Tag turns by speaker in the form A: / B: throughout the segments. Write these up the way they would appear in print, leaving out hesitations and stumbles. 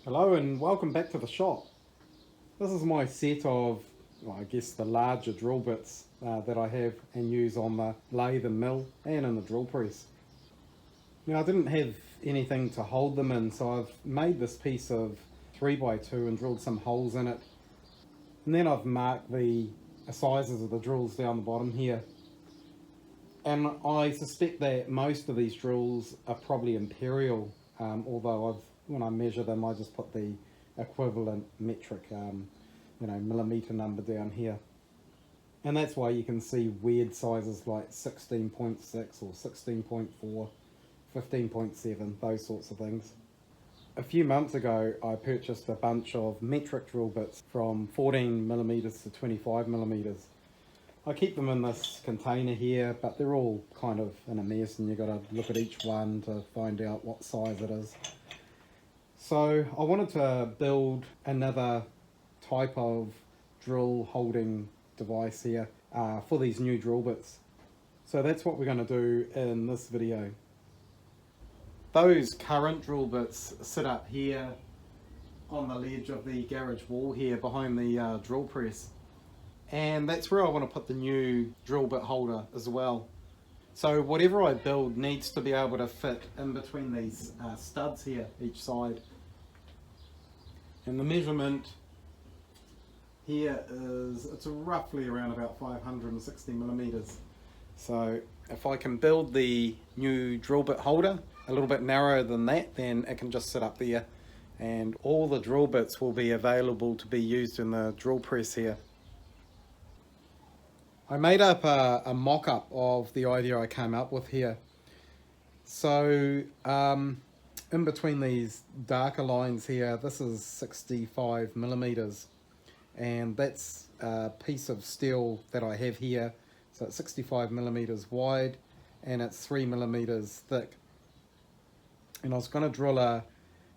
A: Hello and welcome back to the shop. This is my set of, well, I guess the larger drill bits that I have and use on the lathe and mill and in the drill press. Now I didn't have anything to hold them in, so I've made this piece of 3x2 and drilled some holes in it. And then I've marked the sizes of the drills down the bottom here. And I suspect that most of these drills are probably imperial, although when I measure them I just put the equivalent metric millimeter number down here. And that's why you can see weird sizes like 16.6 or 16.4, 15.7, those sorts of things. A few months ago I purchased a bunch of metric drill bits from 14 millimeters to 25 millimeters. I keep them in this container here, but they're all kind of in a mess and you've got to look at each one to find out what size it is. So I wanted to build another type of drill holding device here for these new drill bits. So that's what we're going to do in this video. Those current drill bits sit up here on the ledge of the garage wall here behind the drill press. And that's where I want to put the new drill bit holder as well. So whatever I build needs to be able to fit in between these studs here each side. And the measurement here it's roughly around about 560 millimeters. So if I can build the new drill bit holder a little bit narrower than that, then it can just sit up there and all the drill bits will be available to be used in the drill press here. I made up a mock-up of the idea I came up with here. So in between these darker lines here, this is 65 millimeters, and that's a piece of steel that I have here. So it's 65 millimeters wide and it's 3 millimeters thick. And I was going to drill a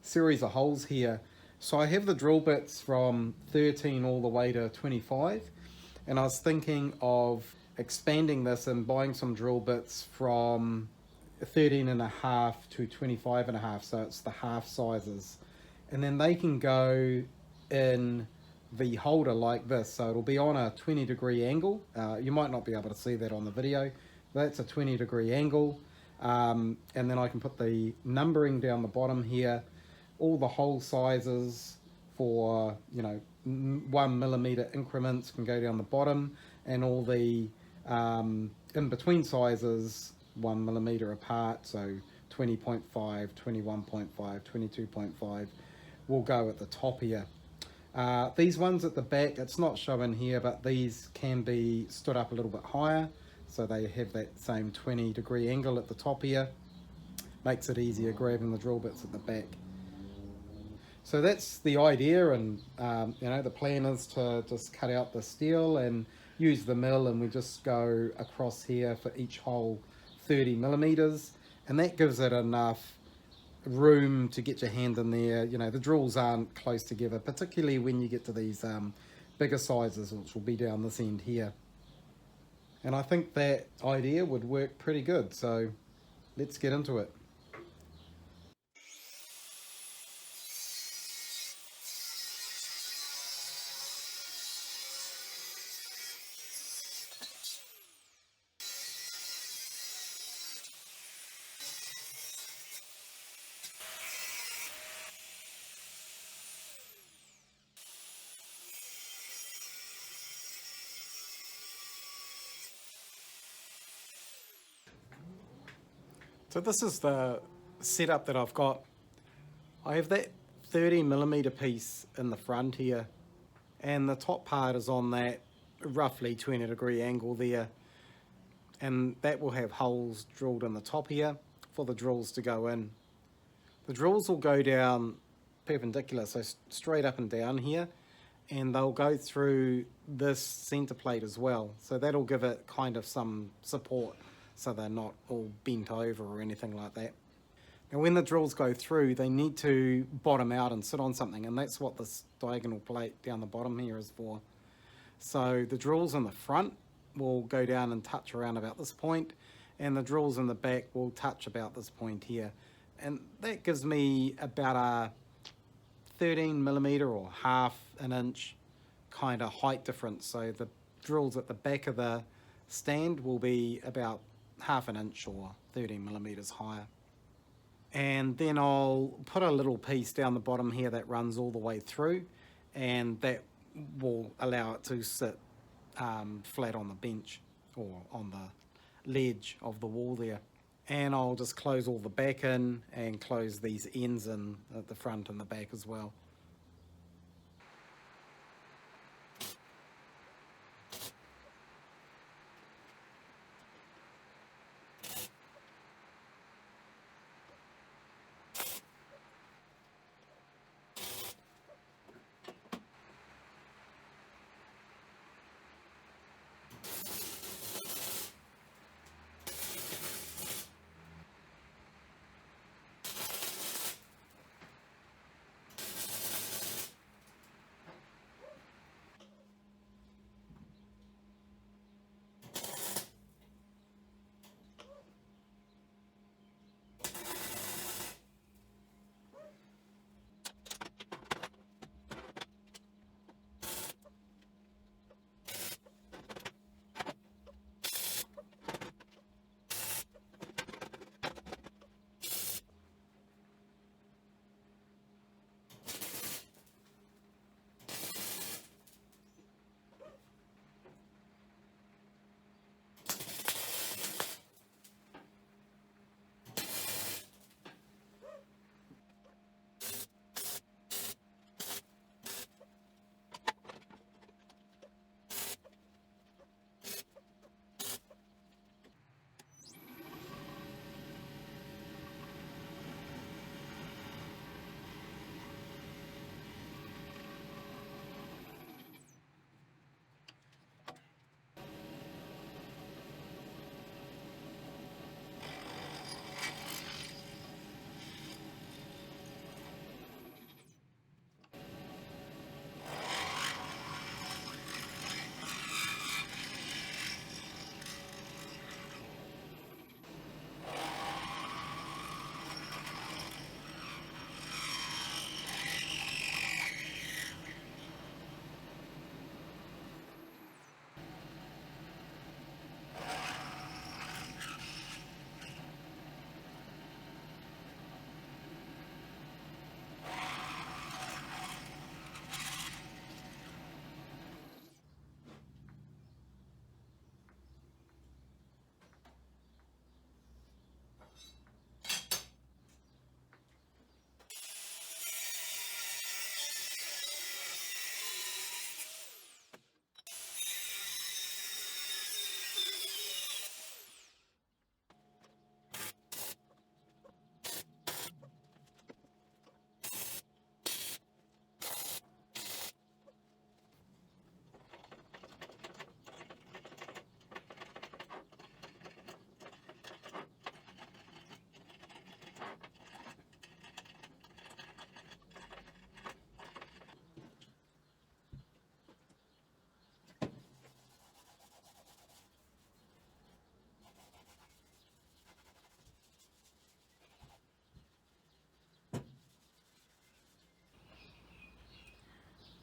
A: series of holes here. So I have the drill bits from 13 all the way to 25. And I was thinking of expanding this and buying some drill bits from 13.5 to 25.5, so it's the half sizes. And then they can go in the holder like this, so it'll be on a 20-degree angle. You might not be able to see that on the video. That's a 20-degree angle. And then I can put the numbering down the bottom here, all the hole sizes for, 1 millimeter increments can go down the bottom, and all the in between sizes 1 millimeter apart, so 20.5, 21.5, 22.5 will go at the top here. These ones at the back, it's not shown here, but these can be stood up a little bit higher, so they have that same 20-degree angle at the top here. Makes it easier grabbing the drill bits at the back. So that's the idea, and the plan is to just cut out the steel and use the mill, and we just go across here for each hole 30 millimeters, and that gives it enough room to get your hand in there. The drills aren't close together, particularly when you get to these bigger sizes, which will be down this end here. And I think that idea would work pretty good, so let's get into it. So this is the setup that I've got. I have that 30 millimeter piece in the front here, and the top part is on that roughly 20-degree angle there, and that will have holes drilled in the top here for the drills to go in. The drills will go down perpendicular, so straight up and down here, and they'll go through this center plate as well, so that'll give it kind of some support so they're not all bent over or anything like that. Now when the drills go through, they need to bottom out and sit on something, and that's what this diagonal plate down the bottom here is for. So the drills in the front will go down and touch around about this point, and the drills in the back will touch about this point here. And that gives me about a 13mm or half an inch kind of height difference. So the drills at the back of the stand will be about half an inch or 13mm higher. And then I'll put a little piece down the bottom here that runs all the way through, and that will allow it to sit flat on the bench or on the ledge of the wall there. And I'll just close all the back in and close these ends in at the front and the back as well.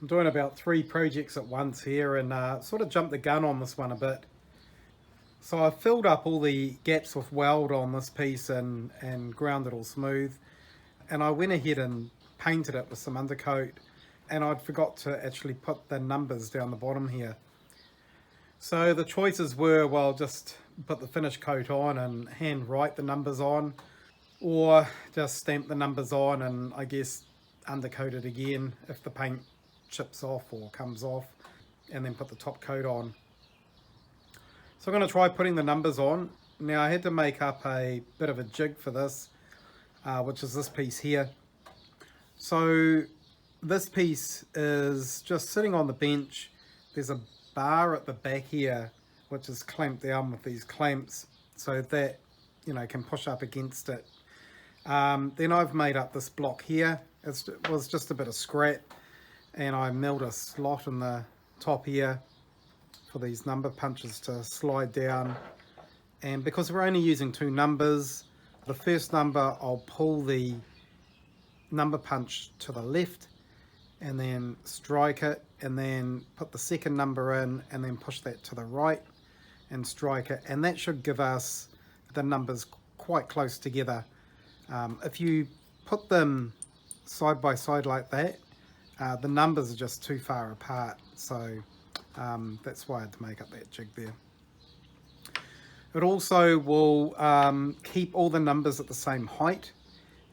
A: I'm doing about 3 projects at once here, and sort of jumped the gun on this one a bit. So I've filled up all the gaps with weld on this piece and ground it all smooth. And I went ahead and painted it with some undercoat, and I'd forgot to actually put the numbers down the bottom here. So the choices were, well, just put the finish coat on and hand write the numbers on, or just stamp the numbers on and I guess undercoat it again if the paint chips off or comes off, and then put the top coat on. So I'm going to try putting the numbers on. Now I had to make up a bit of a jig for this, which is this piece here. So this piece is just sitting on the bench. There's a bar at the back here which is clamped down with these clamps so that, you know, can push up against it. Then I've made up this block here. It was just a bit of scrap, and I milled a slot in the top here for these number punches to slide down. And because we're only using 2 numbers, the first number I'll pull the number punch to the left, and then strike it, and then put the second number in, and then push that to the right and strike it, and that should give us the numbers quite close together. If you put them side by side like that, the numbers are just too far apart, so that's why I had to make up that jig there. It also will keep all the numbers at the same height,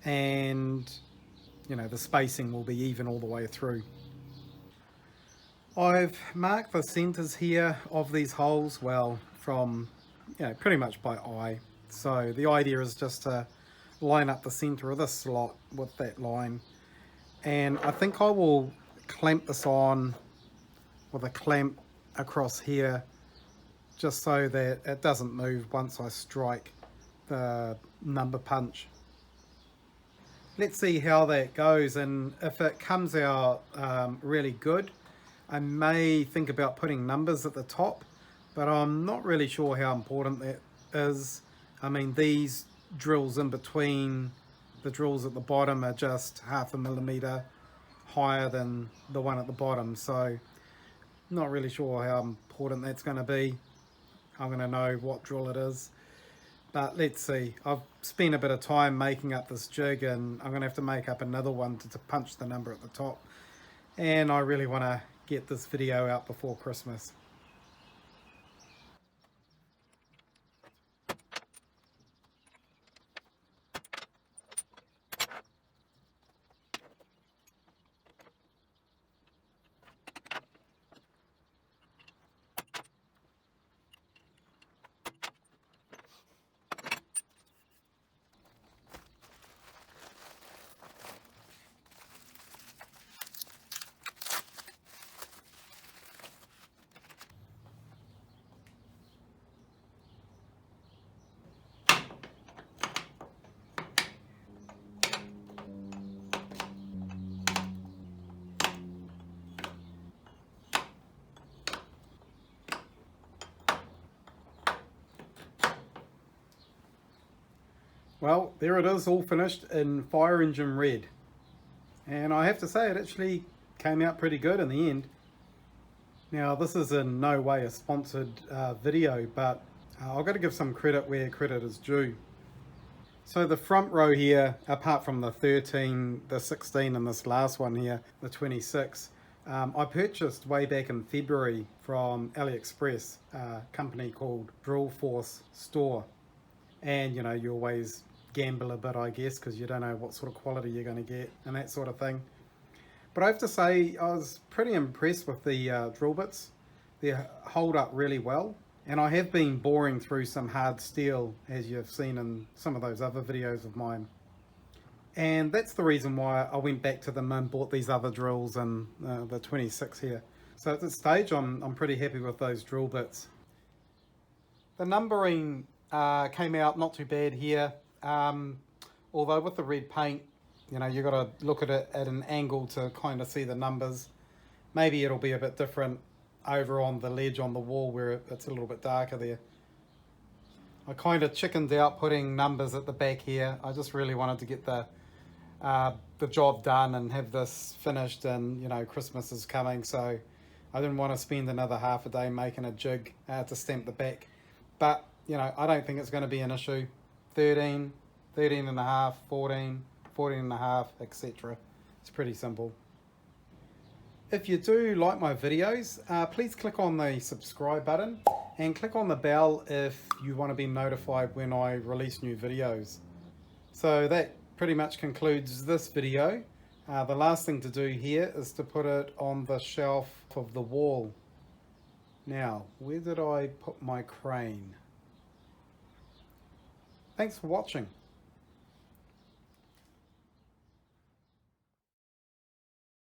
A: and you know, the spacing will be even all the way through. I've marked the centers here of these holes, well, from, you know, pretty much by eye. So the idea is just to line up the center of this slot with that line, and I think I will clamp this on with a clamp across here, just so that it doesn't move once I strike the number punch. Let's see how that goes, and if it comes out really good, I may think about putting numbers at the top, but I'm not really sure how important that is. I mean, these drills in between the drills at the bottom are just 0.5 millimeter higher than the one at the bottom, so not really sure how important that's going to be. I'm going to know what drill it is, but let's see. I've spent a bit of time making up this jig, and I'm going to have to make up another one to punch the number at the top, and I really want to get this video out before Christmas. Well, there it is, all finished in fire engine red. And I have to say, it actually came out pretty good in the end. Now, this is in no way a sponsored video, but I've got to give some credit where credit is due. So the front row here, apart from the 13, the 16 and this last one here, the 26, I purchased way back in February from AliExpress, a company called Drill Force Store. And you know, you always gamble a bit, I guess, because you don't know what sort of quality you're going to get and that sort of thing. But I have to say, I was pretty impressed with the drill bits. They hold up really well, and I have been boring through some hard steel, as you've seen in some of those other videos of mine. And that's the reason why I went back to them and bought these other drills and the 26 here. So at this stage, I'm pretty happy with those drill bits. The numbering came out not too bad here, although with the red paint, you know, you got to look at it at an angle to kind of see the numbers. Maybe it'll be a bit different over on the ledge on the wall where it's a little bit darker there. I kind of chickened out putting numbers at the back here. I just really wanted to get the job done and have this finished, and you know, Christmas is coming, so I didn't want to spend another half a day making a jig to stamp the back. But you know, I don't think it's going to be an issue. 13, 13 and a half, 14, 14 and a half, etc. It's pretty simple. If you do like my videos, please click on the subscribe button and click on the bell if you want to be notified when I release new videos. So that pretty much concludes this video. The last thing to do here is to put it on the shelf of the wall. Now, where did I put my crane? Thanks for watching.